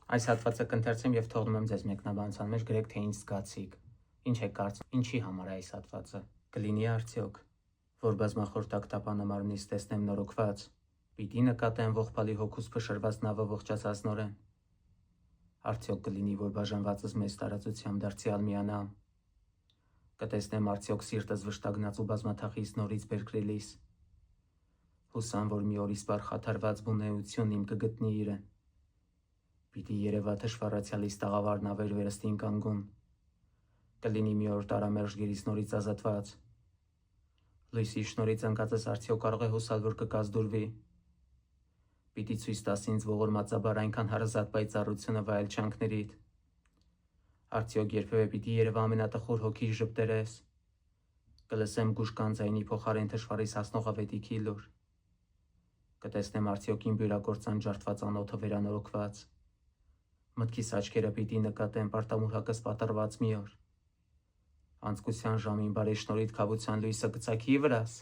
Այս հատվածը կընթերցեմ եւ թողնում եմ ձեզ մեկնաբանության մեջ գրեք, թե ինչ զգացիք, ինչ եք կարծում, ինչի համար է այս հատվածը։ Կլինի արդյոք, որ բազմախորտակ տապանամարմնից տեսնեմ նորոգված, պիտի նկատեմ ողբալի հոգուց փշրված նավը ողջացած նորեն։ Արդյոք կլինի, որ բաժանվածս մեծ տարածությամբ դարձյալ միանամ։ Կտեսնեմ արդյոք սիրտս վշտագնաց ու բազմաթախից նորից բերկրելիս։ Հուսամ, որ մի օր իսպար խաթարված բունեություն իմ կգտնի իրեն։ Պիտի երևա թշվառացյալից տաղավարն ավեր վերստին կանգուն։ Կլինի մի օր տարամերժ գերից նորից ազատված։ Լույսի շնորհիվ ընկածս արդյոք կարող է հուսալ, որ կկազդուրվի։ Պիտի ցույց տաս ինձ ողորմածաբար այնքան հարազատ պայծառությունը վայել չանքներիդ։ Արդյոք երբևէ պիտի երևա ամենատխուր հոգի ժպտերես։ Կլսեմ գուշկան ձայնի փոխարեն թշվառից հասնող ավետիքի լուր։ Կտեսնեմ արդյոք իմ բյուրակործան ջարդված անոթը վերանորոգված։ Մտքիս աչքերը պիտի նկատեմ պարտամուրհակս պատռված մի օր։ Անցկության ժամին բարեշնորհիդ քավության լույսը կծագի վրաս։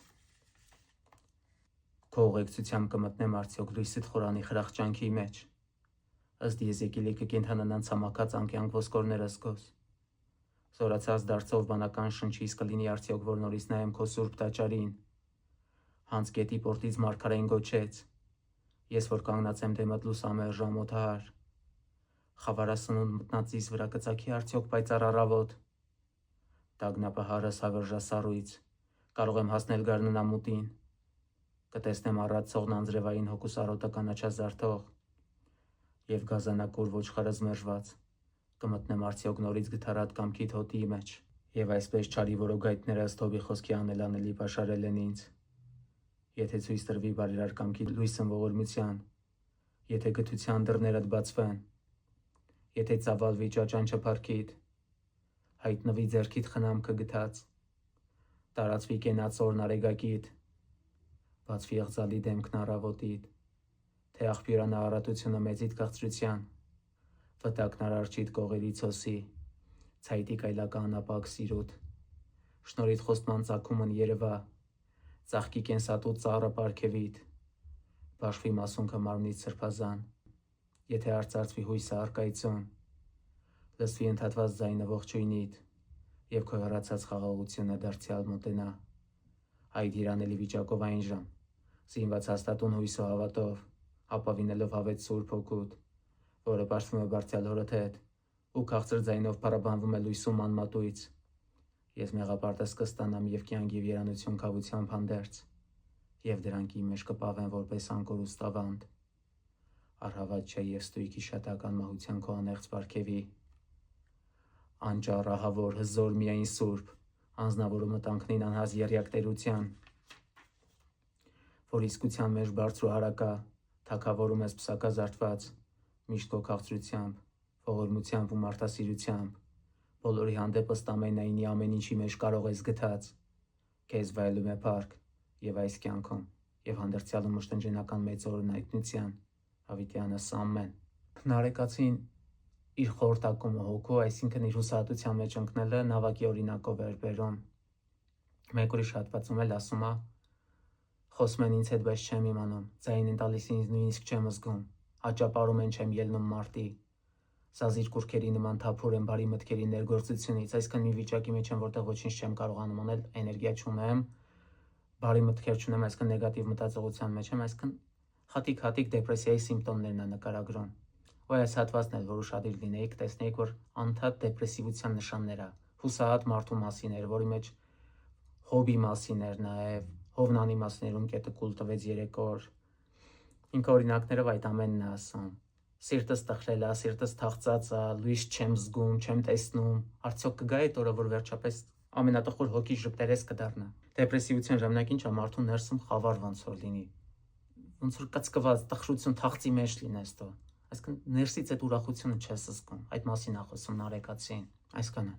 Քո ուղեկցությամբ կմտնեմ արդյոք լույսիդ խորանի խրախճանքի մեջ։ Ըստ Եզեկիելի կկենդանանան ցամաքած անկյանք ոսկորները զգոս։ Զորացած դարձով բանական շնչից կլինի արդյոք, որ նորից նայեմ քո սուրբ տաճարին։ Հանց գետի պորտից մարգարեն գոչեց. Ես որ կանգնած եմ դեմդ լուսամերժ ամոթահար։ Խավարասնունդ մտնածիս վրա կծագի արդյոք պայծառ առավոտ։ Տագնապահարս հավերժասառույց, կարող եմ հասնել գարնանամուտին։ Կտեսնեմ առածողն անձրևային հոգուս արոտը կանաչազարդող եւ գազանակուր ոչխարը զմերժված։ Կմտնեմ արդյոք նորից գթառատ կամքիդ հոտի մեջ։ Եվ այսպես չարի որոգայթները ըստ Հոբի խոսքի անելանելի պաշարել են ինձ։ Եթե ցույց տրվի բարերար կամքի լույսն ողորմության, եթե գթության դռներդ բացվեն, եթե ծավալվի ճաճան չփարքիդ, հայտնվի ձեռքիդ խնամքը գթած, տարածվի կենացորն արեգակիդ, բացվի եղձալի դեմքն առավոտիդ, թե աղբյուրանա առատությունը մեծիդ քաղցրության, վտակն արարչիդ կողերից հոսի, ցայտի կայլական ապակ սիրուտ, շնորհիդ խոստման ծագումն երևա, ծաղկի կենսատու ծառը պարգևիդ, բաշխվի մասունքը մարմնից սրբազան, եթե արծարծվի հույսը առկայծուն, լսվի ընդհատված ձայնը ողջույնիդ, եւ քո հեռացած խաղաղությունը դարձյալ մոտենա, այդ երանելի վիճակով այն ժամ, զինված հաստատուն հույսով հավատով, ապավինելով հավետ սուրբ հոգուդ, որը պաշտվում է բարձյալ հորդ հետ, ու քաղցր ձայնով փառաբանվում է լույսում անմատույց, ես մեղապարտս կստանամ եւ կյանք եւ երանություն քավությամբ հանդերձ, եւ դրանք իմ մեջ կպավեն որպես անկոր ու ստավանդ, առհավատ չէ եւ ստույգ իշատական մահության քո անեղծ պարգևի, անճառ ահավոր հզոր միայն սուրբ, անձնավորու մտանքնին անհազ եռյակ տերության, որ իսկության մեջ բարձր ու հարակա, թագավորում ես պսակազարդված, միշտ քո քաղցրությամբ, ողորմությամբ ու մարդասիրությամբ, բոլորի հանդեպ ըստ ամենայնի ամեն ինչի մեջ կարող ես գթած, քեզ վայելում է փառք եւ այս կյանքում եւ հանդերձյալում մշտնջենական մեծ օրհնայտնության, Հավիտյանս ամեն։ Նարեկացին իր խորտակումը հոգու, այսինքն իր հուսահատության մեջ ընկնելը նավակի օրինակով էր բերում։ Մեկ ուրիշ հատվածում էլ ասում է. խոսում են ինձ հետ, բայց չեմ իմանում, ձայն են տալիս ինձ նույնիսկ չեմ զգում, աճապարում են չեմ ելնում մարտի, սազիր կուրքերի նման թափուր են բարի մտքերի ներգործությունից, այսքան մի վիճակի մեջ եմ, որտեղ ոչինչ չեմ կարողանում անել, էներգիա չունեմ, բարի մտքեր չունեմ, այսքան նեգատիվ մտածողության մեջ եմ, այսքան խատիկ դեպրեսիայի սիմպտոմներն է նկարագրում։ Ու այս հատվածն էլ, որ ուշադիր լինեիք, տեսնեիք, որ անընդհատ դեպրեսիվության նշաններ է, հուսահատ մարդու մասին էր, որի մեջ Հոբի մասին էր նաև, Հովնանի մասին էր, ում կետը կուլ տվեց 3 օր։ Ինքը օրինակներով այդ ամենն է ասում։ Սիրտս տխրել է, սիրտս թախծած է, լույս չեմ զգում, չեմ տեսնում, արդյոք կգա այդ օրը, որ վերջապես ամենատխուր հոգի ժպտերես կդառնա։ Դեպրեսիվության ժամանակ ինչ է մարդու ներսում խավար ոնց որ լինի, ոնց որ կծկված տխրություն թախծի մեջ լինես դու, այսինքն ներսից այդ ուրախությունը չես զգում, այդ մասին է խոսում Նարեկացին, այսքանը։